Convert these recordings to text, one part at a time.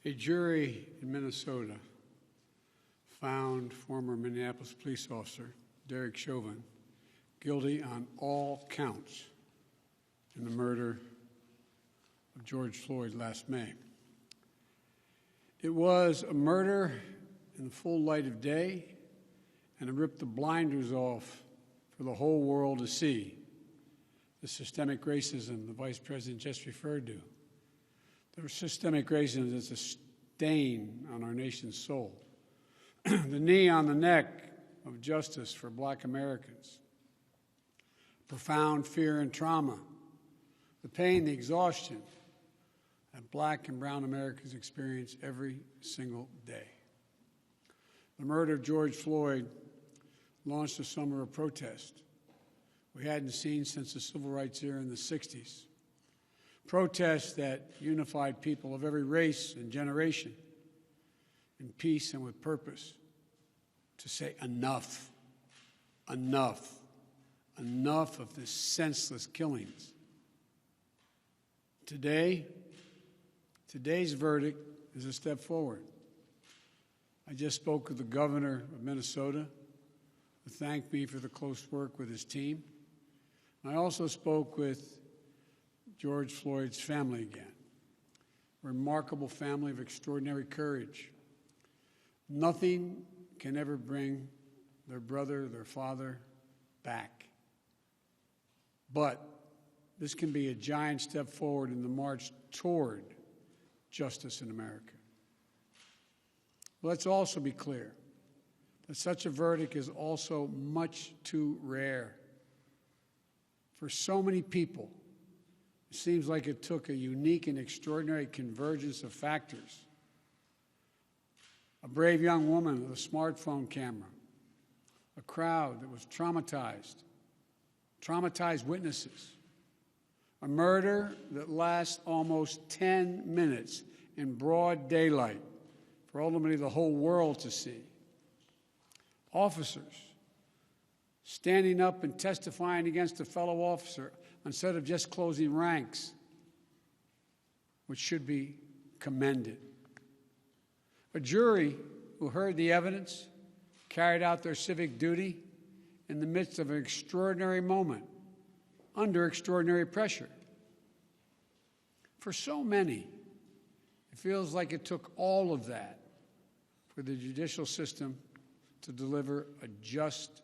A jury in Minnesota found former Minneapolis police officer Derek Chauvin guilty on all counts in the murder of George Floyd last May. It was a murder in the full light of day, and it ripped the blinders off for the whole world to see. The systemic racism the Vice President just referred to. The systemic racism is a stain on our nation's soul. The knee on the neck of justice for Black Americans. Profound fear and trauma. The pain, the exhaustion that Black and brown Americans experience every single day. The murder of George Floyd launched a summer of protest we hadn't seen since the civil rights era in the 60s. Protests that unified people of every race and generation in peace and with purpose to say enough, enough, enough of this senseless killings. Today's verdict is a step forward. I just spoke with the governor of Minnesota, who thanked me for the close work with his team. I also spoke with George Floyd's family again. A remarkable family of extraordinary courage. Nothing can ever bring their brother, their father back. But this can be a giant step forward in the march toward justice in America. Let's also be clear that such a verdict is also much too rare. For so many people, it seems like it took a unique and extraordinary convergence of factors. A brave young woman with a smartphone camera, a crowd that was traumatized witnesses, a murder that lasts almost 10 minutes in broad daylight for ultimately the whole world to see. Officers standing up and testifying against a fellow officer instead of just closing ranks, which should be commended. A jury who heard the evidence, carried out their civic duty in the midst of an extraordinary moment, under extraordinary pressure. For so many, it feels like it took all of that for the judicial system to deliver a just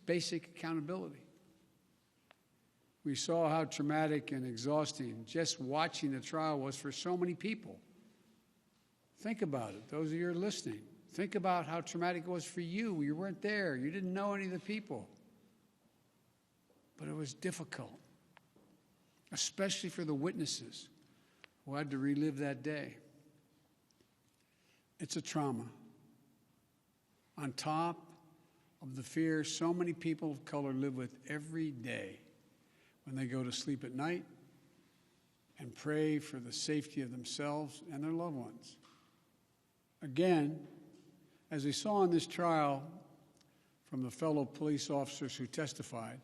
basic accountability. We saw how traumatic and exhausting just watching the trial was for so many people. Think about it, those of you who are listening. Think about how traumatic it was for you. You weren't there. You didn't know any of the people. But it was difficult, especially for the witnesses who had to relive that day. It's a trauma. On top of the fear so many people of color live with every day when they go to sleep at night and pray for the safety of themselves and their loved ones. Again, as we saw in this trial from the fellow police officers who testified,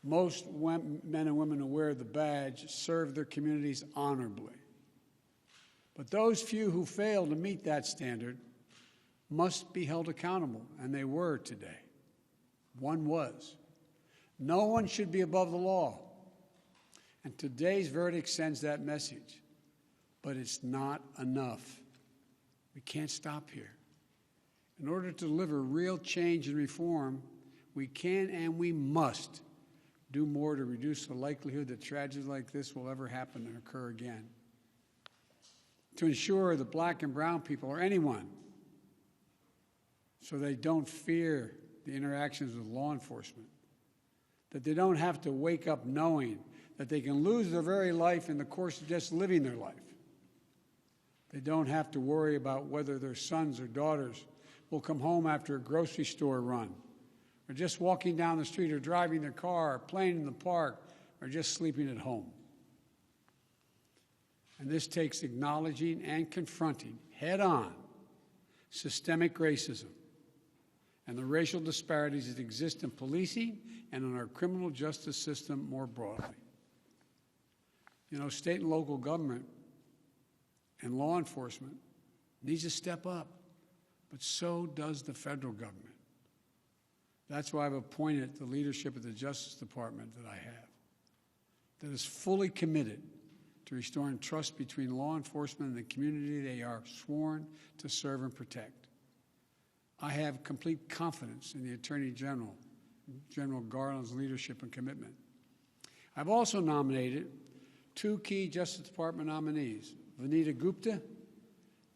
most men and women who wear the badge serve their communities honorably. But those few who fail to meet that standard must be held accountable, and they were today. One was. No one should be above the law. And today's verdict sends that message. But it's not enough. We can't stop here. In order to deliver real change and reform, we can and we must do more to reduce the likelihood that tragedies like this will ever happen and occur again. To ensure that Black and brown people, or anyone, so they don't fear the interactions with law enforcement, that they don't have to wake up knowing that they can lose their very life in the course of just living their life. They don't have to worry about whether their sons or daughters will come home after a grocery store run, or just walking down the street, or driving their car, or playing in the park, or just sleeping at home. And this takes acknowledging and confronting head-on systemic racism and the racial disparities that exist in policing and in our criminal justice system more broadly. You know, state and local government and law enforcement needs to step up, but so does the federal government. That's why I've appointed the leadership of the Justice Department that I have, that is fully committed to restoring trust between law enforcement and the community they are sworn to serve and protect. I have complete confidence in the Attorney General, General Garland's leadership and commitment. I've also nominated two key Justice Department nominees, Vanita Gupta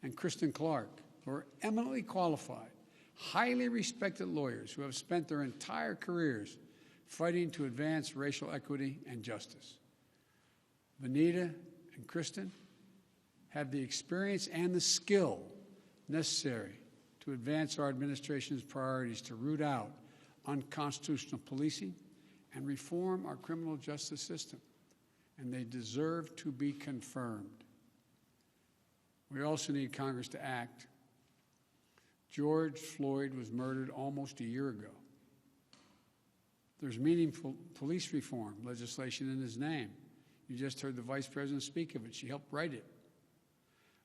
and Kristen Clark, who are eminently qualified, highly respected lawyers who have spent their entire careers fighting to advance racial equity and justice. Vanita and Kristen have the experience and the skill necessary to advance our administration's priorities to root out unconstitutional policing and reform our criminal justice system, and they deserve to be confirmed. We also need Congress to act. George Floyd was murdered almost a year ago. There's meaningful police reform legislation in his name. You just heard the Vice President speak of it. She helped write it.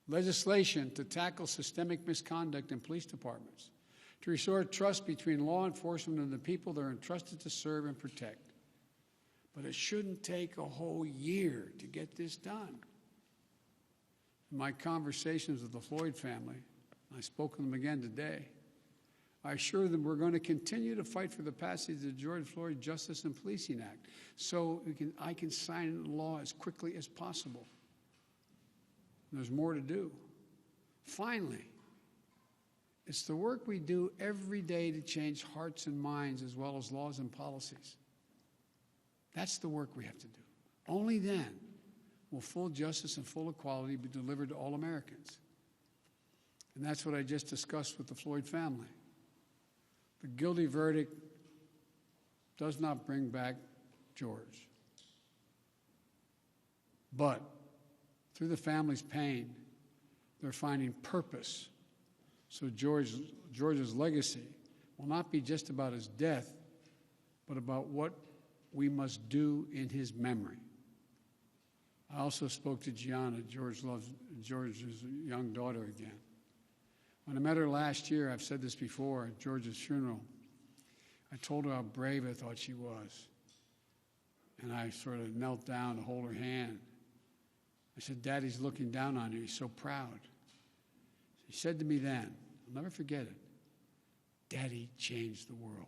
Legislation to tackle systemic misconduct in police departments, to restore trust between law enforcement and the people they're entrusted to serve and protect. But it shouldn't take a whole year to get this done. In my conversations with the Floyd family, I spoke with them again today, I assure them we're going to continue to fight for the passage of the George Floyd Justice and Policing Act so I can sign into law as quickly as possible. There's more to do. Finally, it's the work we do every day to change hearts and minds as well as laws and policies. That's the work we have to do. Only then will full justice and full equality be delivered to all Americans. And that's what I just discussed with the Floyd family. The guilty verdict does not bring back George. But through the family's pain, they're finding purpose. So George's legacy will not be just about his death, but about what we must do in his memory. I also spoke to Gianna, George's young daughter, again. When I met her last year, I've said this before, at George's funeral, I told her how brave I thought she was. And I sort of knelt down to hold her hand. I said, Daddy's looking down on you. He's so proud. She said to me then, I'll never forget it, Daddy changed the world.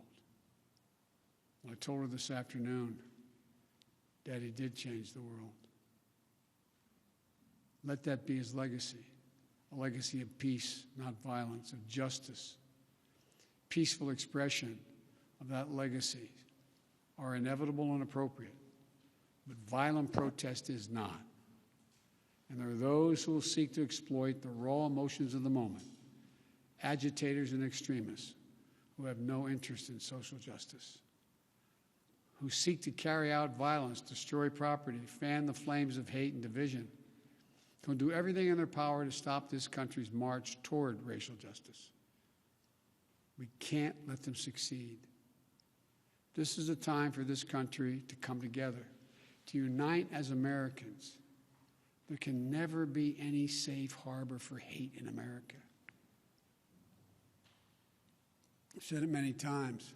Well, I told her this afternoon, Daddy did change the world. Let that be his legacy, a legacy of peace, not violence, of justice. Peaceful expression of that legacy are inevitable and appropriate, but violent protest is not. And there are those who will seek to exploit the raw emotions of the moment, agitators and extremists who have no interest in social justice, who seek to carry out violence, destroy property, fan the flames of hate and division, who will do everything in their power to stop this country's march toward racial justice. We can't let them succeed. This is a time for this country to come together, to unite as Americans. There can never be any safe harbor for hate in America. I've said it many times.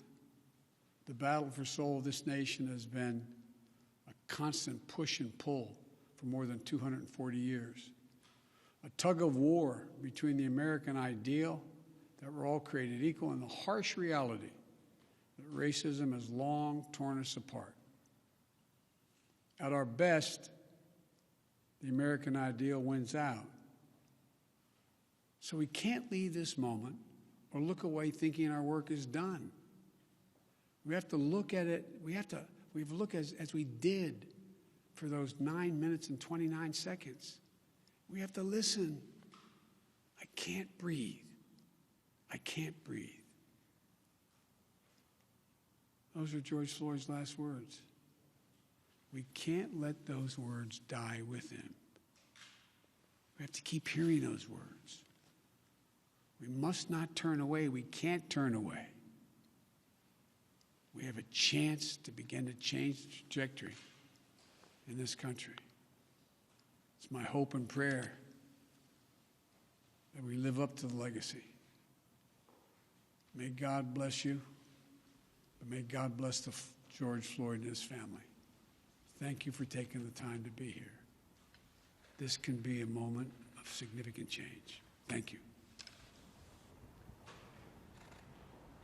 The battle for soul of this nation has been a constant push and pull for more than 240 years. A tug of war between the American ideal that we're all created equal and the harsh reality that racism has long torn us apart. At our best, the American ideal wins out. So we can't leave this moment or look away thinking our work is done. We have to look at it, we have to look as we did for those 9 minutes and 29 seconds. We have to listen. I can't breathe. I can't breathe. Those are George Floyd's last words. We can't let those words die with him. We have to keep hearing those words. We must not turn away. We can't turn away. We have a chance to begin to change the trajectory in this country. It's my hope and prayer that we live up to the legacy. May God bless you, but may God bless George Floyd and his family. Thank you for taking the time to be here. This can be a moment of significant change. Thank you.